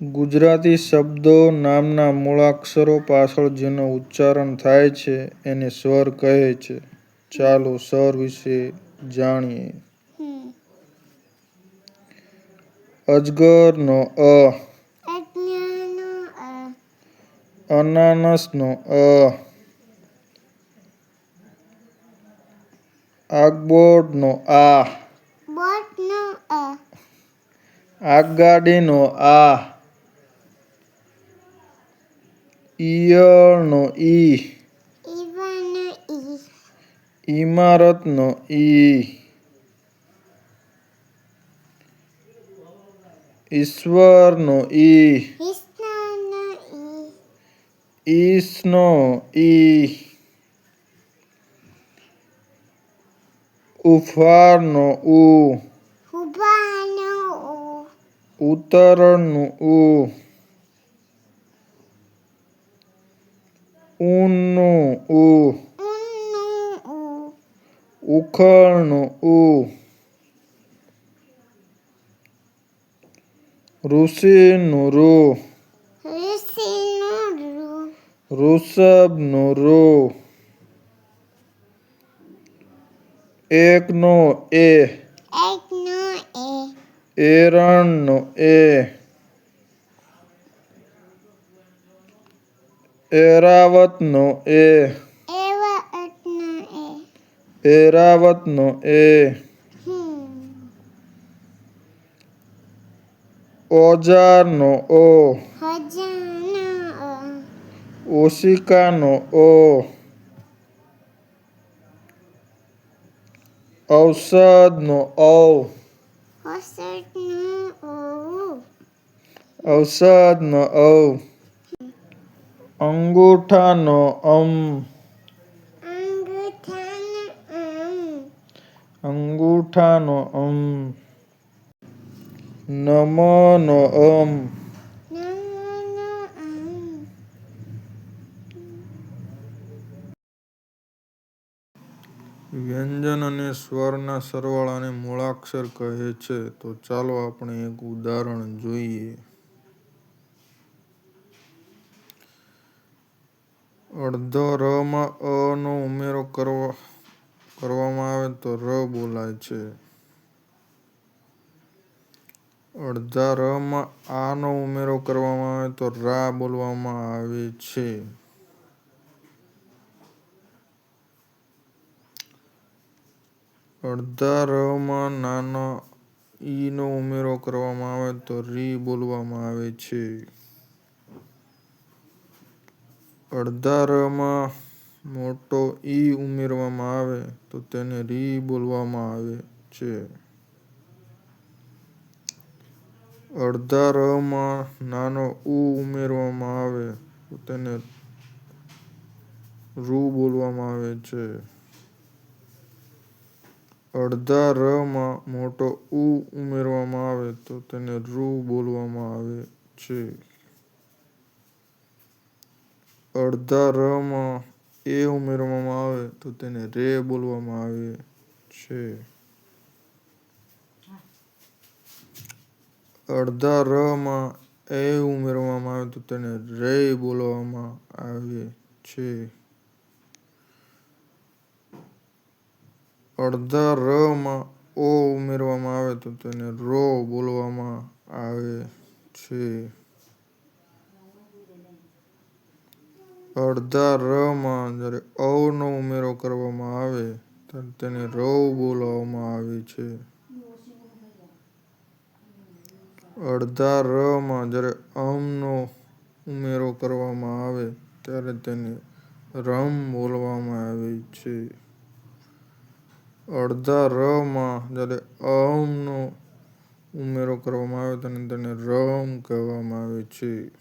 ગુજરાતી શબ્દો નામના મૂળાક્ષરો પાછળ જેનું ઉચ્ચારણ થાય છે એને સ્વર કહે છે. ચાલો સ્વર વિશે જાણીએ. અજગરનો અ, અનાનસનો અ, આગબોર્ડનો આ, આગગાડીનો આ, ઈયળનો ઈ, ઈમારતનો ઈ, ઈશ્વરનો ઈ, ઈસનો ઈ, ઉફારનો ઉ, ઉતરણનું ઉ, ઊનનું ઉ, ઉખળનું ઉ, ઋષિનું ઋ, ઋષભનું ઋ, એકનો એ, એરણનો એ, એરાવતનો એ, એરાવતનો એ, ઓજારનો ઓ, ઓશિકાનો ઓ, ઔષધનો ઔ, ઔષધનો ઔ, અંગૂઠાનો અમ, અંગૂઠાનો અમ, નમનો અમ, વ્યંજન અને સ્વરના સરવાળાને મૂળાક્ષર કહે છે. તો ચાલો આપણે એક ઉદાહરણ જોઈએ. અડધા રમાં અ નો ઉમેરો કરવામાં આવે તો ર બોલાય છે. અડધા રમાં આ નો ઉમેરો કરવામાં આવે તો રા બોલવામાં આવે છે. અડધા રમાં નાના ઈ નો ઉમેરો કરવામાં આવે તો રી બોલવામાં આવે છે. અડધા રમાં મોટો ઈ ઉમેરવામાં આવે તો તેને રી બોલવામાં આવે છે. અડધા રમાં નાનો ઉ ઉમેરવામાં આવે તો તેને રૂ બોલવામાં આવે છે. અડધા રમાં મોટો ઉ ઉમેરવામાં આવે તો તેને રૂ બોલવામાં આવે છે. અડધા રમાં એ ઉમેરવામાં આવે તો તેને રે બોલવામાં આવે છે. અડધા રમાં એ ઉમેરવામાં આવે તો તેને રૈ બોલવામાં આવે છે. અડધા રમાં ઓ ઉમેરવામાં આવે તો તેને રો બોલવામાં આવે છે. અડધા રમાં જ્યારે ઔ નો ઉમેરો કરવામાં આવે ત્યારે તેને રૌ બોલવામાં આવે છે. અડધા રમાં જ્યારે નો ઉમેરો કરવામાં આવે ત્યારે તેને રમ બોલવામાં આવે છે. અડધા રમાં જ્યારે નો ઉમેરો કરવામાં આવે તેને રમ કહેવામાં આવે છે.